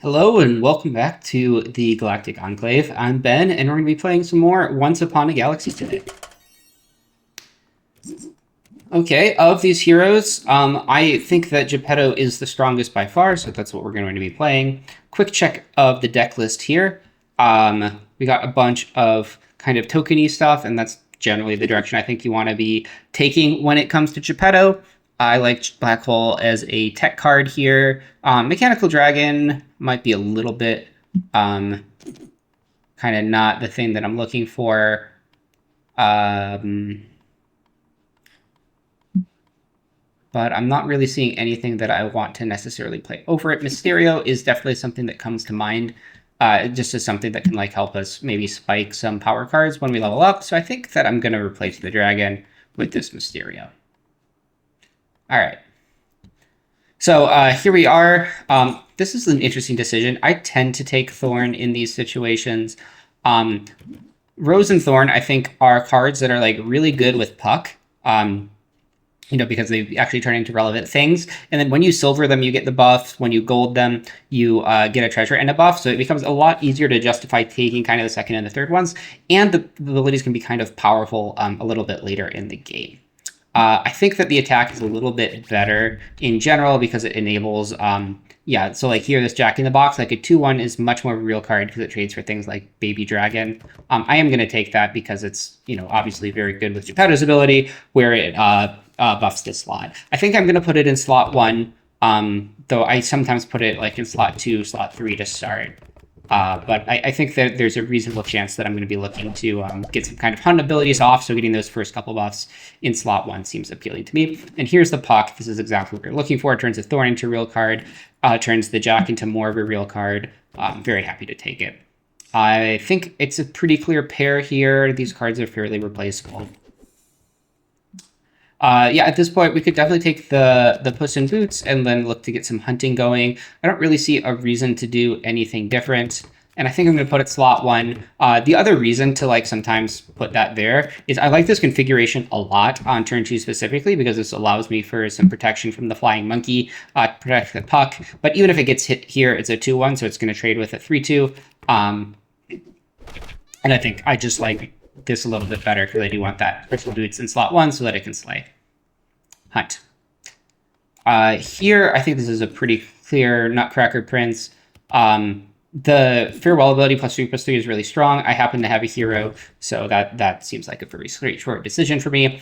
Hello and welcome back to the Galactic Enclave. I'm Ben, and we're going to be playing some more Once Upon a Galaxy today. Okay, of these heroes, I think that Gepetto is the strongest by far, so that's what we're going to be playing. Quick check of the deck list here. We got a bunch of kind of tokeny stuff, and that's generally the direction I think you want to be taking when it comes to Gepetto. I like Black Hole as a tech card here. Mechanical Dragon might be a little bit kind of not the thing that I'm looking for. But I'm not really seeing anything that I want to necessarily play over it. Mysterio is definitely something that comes to mind, just as something that can like help us maybe spike some power cards when we level up. So I think that I'm going to replace the dragon with this Mysterio. All right. So here we are. This is an interesting decision. I tend to take Thorn in these situations. Rose and Thorn, I think, are cards that are like really good with Puck. Because they actually turn into relevant things. And then when you silver them, you get the buffs. When you gold them, you get a treasure and a buff. So it becomes a lot easier to justify taking kind of the second and the third ones. And the abilities can be kind of powerful a little bit later in the game. I think that the attack is a little bit better in general because it enables, so like here, this Jack in the Box, like a 2/1 is much more of a real card because it trades for things like Baby Dragon. I am going to take that because it's, obviously very good with Gepetto's ability where it buffs this slot. I think I'm going to put it in slot 1, though I sometimes put it like in slot 2, slot 3 to start. But I think that there's a reasonable chance that I'm going to be looking to get some kind of hunt abilities off, so getting those first couple buffs in slot 1 seems appealing to me. And here's the Puck. This is exactly what we're looking for. It turns the Thorn into a real card, turns the Jack into more of a real card. I'm very happy to take it. I think it's a pretty clear pair here. These cards are fairly replaceable. At this point, we could definitely take the Puss in Boots and then look to get some hunting going. I don't really see a reason to do anything different. And I think I'm going to put it slot 1. The other reason to like sometimes put that there is I like this configuration a lot on turn 2 specifically because this allows me for some protection from the Flying Monkey, protect the Puck. But even if it gets hit here, it's a 2/1, so it's going to trade with a 3/2. And I think I just like this a little bit better because I do want that Crystal Boots in slot 1 so that it can slay. Hunt. Here, I think this is a pretty clear Nutcracker Prince. The Farewell ability +3/+3 is really strong. I happen to have a hero, so that seems like a very straightforward decision for me.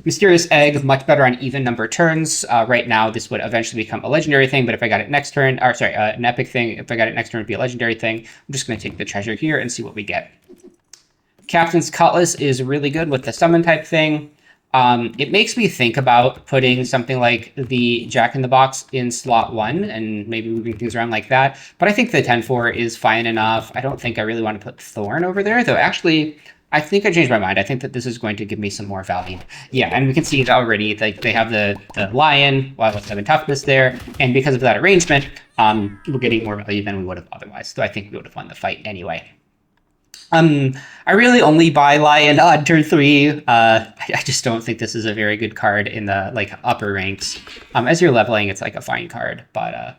Mysterious Egg, much better on even number turns. Right now, this would eventually become a legendary thing, but if I got it next turn, an epic thing, if I got it next turn, it would be a legendary thing. I'm just going to take the treasure here and see what we get. Captain's Cutlass is really good with the summon type thing. It makes me think about putting something like the Jack in the Box in slot 1 and maybe moving things around like that. But I think the 10/4 is fine enough. I don't think I really want to put Thorn over there, though actually, I think I changed my mind. I think that this is going to give me some more value. Yeah, and we can see it already. Like they have the Lion, while with 7 toughness there. And because of that arrangement, we're getting more value than we would have otherwise. So I think we would have won the fight anyway. I really only buy Lion on turn 3. I just don't think this is a very good card in the like upper ranks. As you're leveling, it's like a fine card, but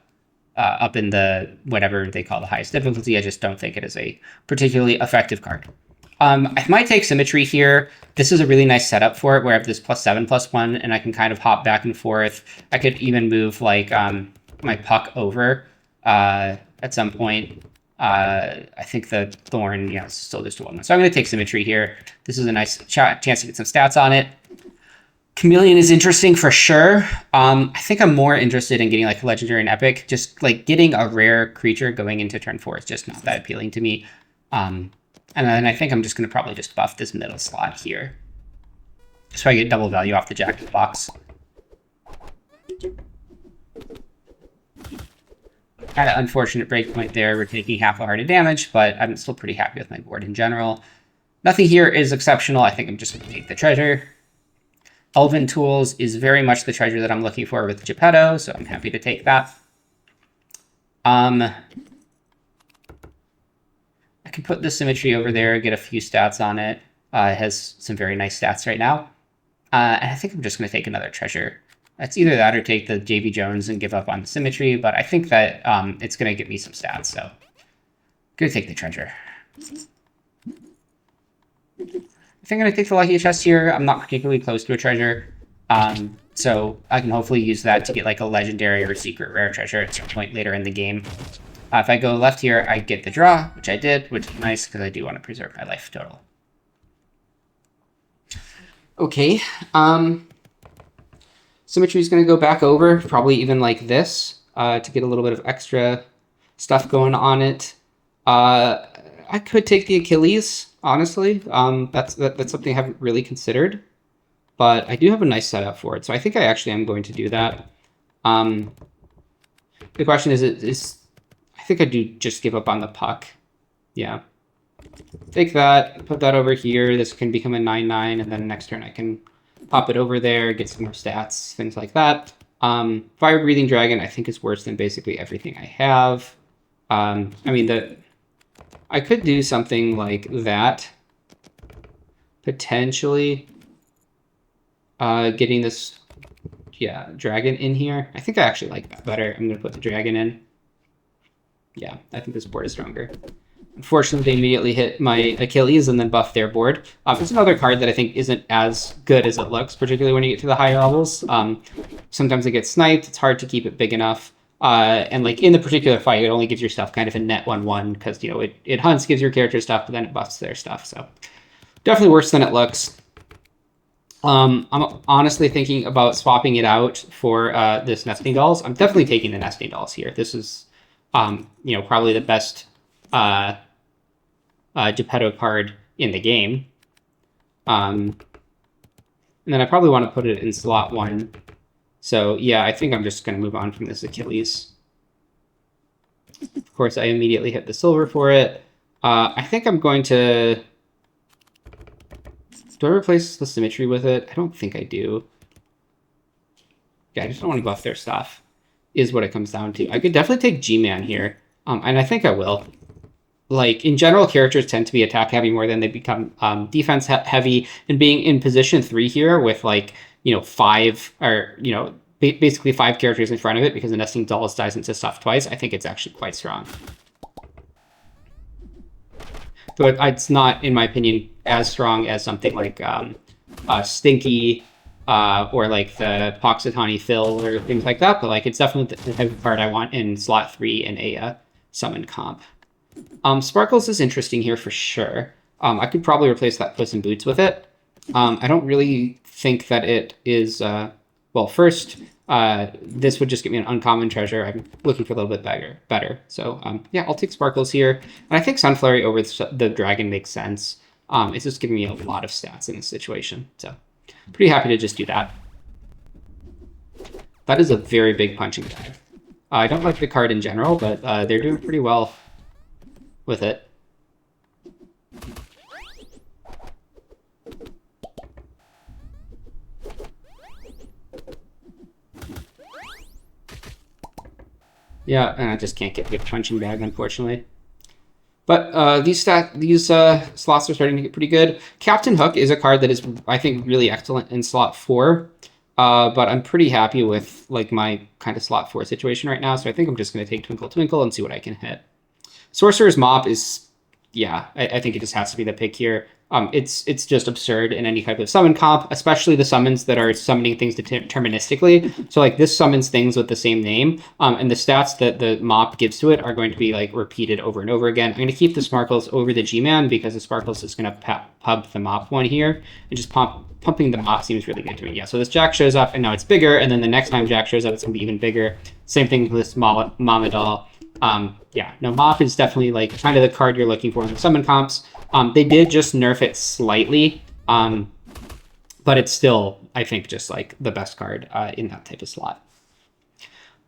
up in the whatever they call the highest difficulty, I just don't think it is a particularly effective card. I might take Symmetry here. This is a really nice setup for it, where I have this +7/+1, and I can kind of hop back and forth. I could even move like my Puck over at some point. I think the Thorn, is still just a 1/1. So I'm going to take Symmetry here. This is a nice chance to get some stats on it. Chameleon is interesting for sure. I think I'm more interested in getting like a Legendary and Epic. Just like getting a rare creature going into turn 4 is just not that appealing to me. And then I think I'm just going to probably just buff this middle slot here. So I get double value off the Jack in the Box. Kind of unfortunate breakpoint there. We're taking half a heart of damage, but I'm still pretty happy with my board in general. Nothing here is exceptional. I think I'm just going to take the treasure. Elven Tools is very much the treasure that I'm looking for with Gepetto, so I'm happy to take that. I can put the Symmetry over there, get a few stats on it. It has some very nice stats right now. And I think I'm just going to take another treasure. It's either that or take the JV Jones and give up on the symmetry, but I think that it's going to get me some stats, so I'm going to take the treasure. I think I'm going to take the lucky chest here. I'm not particularly close to a treasure, so I can hopefully use that to get like a legendary or secret rare treasure at some point later in the game. If I go left here, I get the draw, which I did, which is nice because I do want to preserve my life total. Okay, symmetry is going to go back over, probably even like this, to get a little bit of extra stuff going on it. I could take the Achilles, honestly. That's something I haven't really considered, but I do have a nice setup for it, so I think I actually am going to do that. The question is I think I do just give up on the puck. Yeah. Take that, put that over here. This can become a 9/9, and then next turn I can pop it over there, get some more stats, things like that. Fire Breathing Dragon I think is worse than basically everything I have. I mean, I could do something like that. Potentially getting this, yeah, dragon in here. I think I actually like that better. I'm going to put the dragon in. Yeah, I think this board is stronger. Unfortunately, they immediately hit my Achilles and then buff their board. It's another card that I think isn't as good as it looks, particularly when you get to the higher levels. Sometimes it gets sniped. It's hard to keep it big enough. And like in the particular fight, it only gives your stuff kind of a net 1/1 because, you know, it hunts, gives your character stuff, but then it buffs their stuff. So definitely worse than it looks. I'm honestly thinking about swapping it out for this Nesting Dolls. I'm definitely taking the Nesting Dolls here. This is, you know, probably the best Gepetto card in the game. And then I probably want to put it in slot 1. So yeah, I think I'm just going to move on from this Achilles. Of course, I immediately hit the silver for it. I think I'm going to... Do I replace the symmetry with it? I don't think I do. Yeah, I just don't want to buff their stuff, is what it comes down to. I could definitely take G-Man here, and I think I will. Like, in general, characters tend to be attack heavy more than they become defense heavy, and being in position 3 here with, like, you know, 5, or, you know, basically 5 characters in front of it because the Nesting Dolls dies into stuff twice, I think it's actually quite strong. But it's not, in my opinion, as strong as something like Stinky or like the Poxitani Phil or things like that, but like it's definitely the type of card I want in slot 3 in a summon comp. Sparkles is interesting here for sure. I could probably replace that Puss in Boots with it. I don't really think that it is... well, first, this would just get me an uncommon treasure. I'm looking for a little bit better. So, yeah, I'll take Sparkles here. And I think Sunflurry over the dragon makes sense. It's just giving me a lot of stats in this situation. So, pretty happy to just do that. That is a very big punching bag. I don't like the card in general, but they're doing pretty well with it. Yeah, and I just can't get a punching bag, unfortunately. But these slots are starting to get pretty good. Captain Hook is a card that is, I think, really excellent in slot 4. But I'm pretty happy with like my kind of slot 4 situation right now, so I think I'm just going to take Twinkle Twinkle and see what I can hit. Sorcerer's Mop is, yeah, I think it just has to be the pick here. It's just absurd in any type of summon comp, especially the summons that are summoning things deterministically. So like this summons things with the same name, and the stats that the Mop gives to it are going to be like repeated over and over again. I'm going to keep the Sparkles over the G-Man because the Sparkles is going to pub the Mop one here, and just pumping the Mop seems really good to me. Yeah, so this Jack shows up, and now it's bigger, and then the next time Jack shows up, it's going to be even bigger. Same thing with this Mamadal. Yeah, no, Mop is definitely like kind of the card you're looking for in the summon comps. They did just nerf it slightly, but it's still, I think, just like the best card in that type of slot.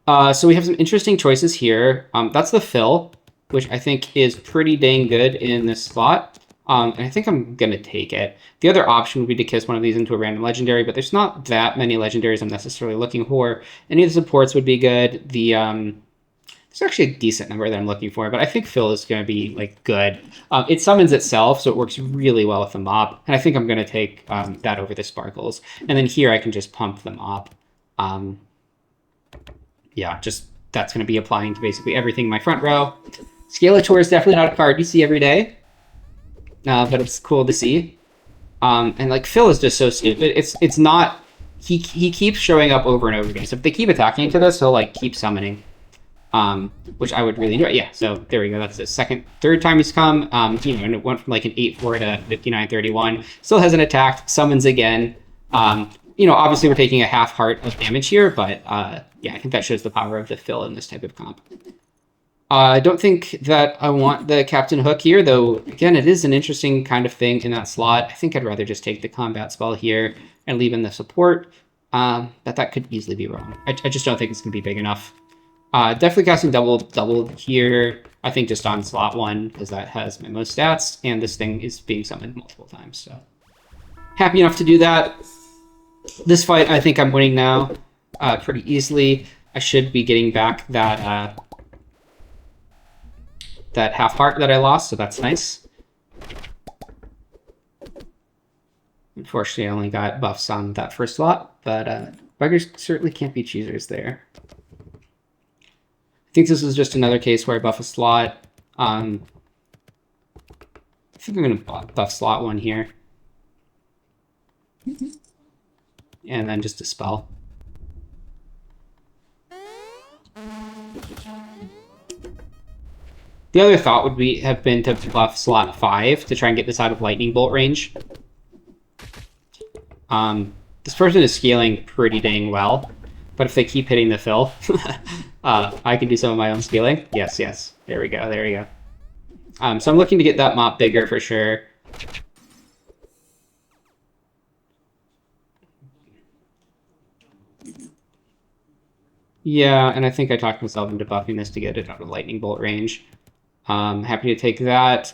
So we have some interesting choices here. That's the Phil, which I think is pretty dang good in this slot. And I think I'm going to take it. The other option would be to kiss one of these into a random legendary, but there's not that many legendaries I'm necessarily looking for. Any of the supports would be good. There's actually a decent number that I'm looking for, but I think Phil is going to be like good. It summons itself, so it works really well with the Mop, and I think I'm going to take that over the Sparkles. And then here I can just pump the Mop. Yeah, just that's going to be applying to basically everything in my front row. Scalator is definitely not a card you see every day, but it's cool to see. And like Phil is just so stupid. It's not. He keeps showing up over and over again. So if they keep attacking to this, he'll like keep summoning, which I would really enjoy. Yeah. So there we go. That's the third time he's come. And it went from like an 8-4 to 59-31. Still hasn't attacked. Summons again. Obviously we're taking a half heart of damage here, but yeah, I think that shows the power of the Phil in this type of comp. I don't think that I want the Captain Hook here, though, again, it is an interesting kind of thing in that slot. I think I'd rather just take the combat spell here and leave in the support, but that could easily be wrong. I just don't think it's going to be big enough. Definitely casting double here, I think just on slot 1, because that has my most stats, and this thing is being summoned multiple times, so. Happy enough to do that. This fight, I think I'm winning now pretty easily. I should be getting back that that half heart that I lost, so that's nice. Unfortunately, I only got buffs on that first slot, but beggars certainly can't be choosers there. I think this is just another case where I buff a slot. I think I'm going to buff slot 1 here. And then just a spell. The other thought would have been to buff slot 5 to try and get this out of lightning bolt range. This person is scaling pretty dang well, but if they keep hitting the fill, I can do some of my own scaling. Yes, there we go. So I'm looking to get that mop bigger for sure. Yeah, and I think I talked myself into buffing this to get it out of lightning bolt range. Happy to take that.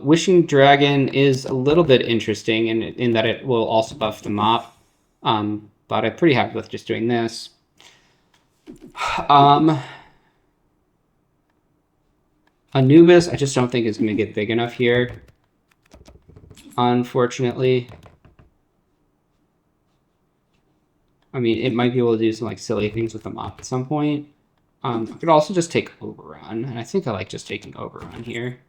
Wishing Dragon is a little bit interesting in that it will also buff the mop, but I'm pretty happy with just doing this. Anubis, I just don't think is going to get big enough here, unfortunately. I mean, it might be able to do some like silly things with the mop at some point. I could also just take Overrun, and I think I like just taking Overrun here.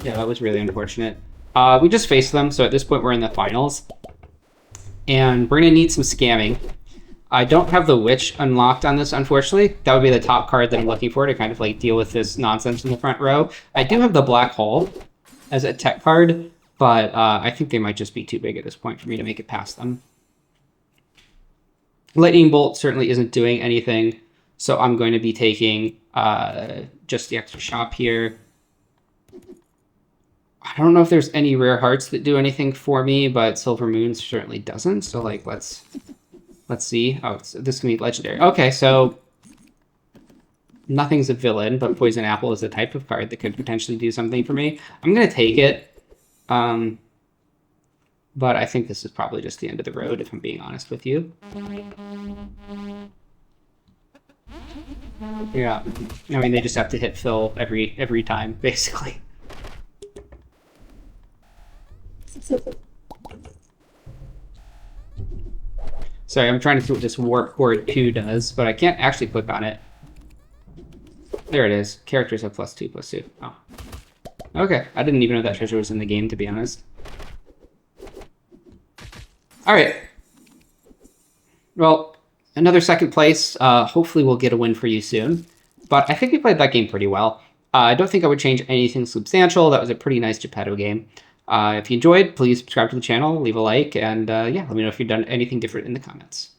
Yeah, that was really unfortunate. We just faced them, so at this point we're in the finals. And we're going to need some scamming. I don't have the Witch unlocked on this, unfortunately. That would be the top card that I'm looking for to kind of like deal with this nonsense in the front row. I do have the Black Hole as a tech card, but I think they might just be too big at this point for me to make it past them. Lightning Bolt certainly isn't doing anything, so I'm going to be taking just the extra shop here. I don't know if there's any rare hearts that do anything for me, but Silver Moon certainly doesn't. So like, let's see. Oh, this can be legendary. Okay, so nothing's a villain, but Poison Apple is a type of card that could potentially do something for me. I'm gonna take it, but I think this is probably just the end of the road, if I'm being honest with you. Yeah, I mean they just have to hit fill every time, basically. Sorry, I'm trying to see what this Warp Core 2 does, but I can't actually click on it. There it is. Characters have +2/+2. Oh. Okay, I didn't even know that treasure was in the game, to be honest. Alright. Well, another second place. Hopefully we'll get a win for you soon. But I think we played that game pretty well. I don't think I would change anything substantial. That was a pretty nice Gepetto game. If you enjoyed, please subscribe to the channel, leave a like, and yeah, let me know if you've done anything different in the comments.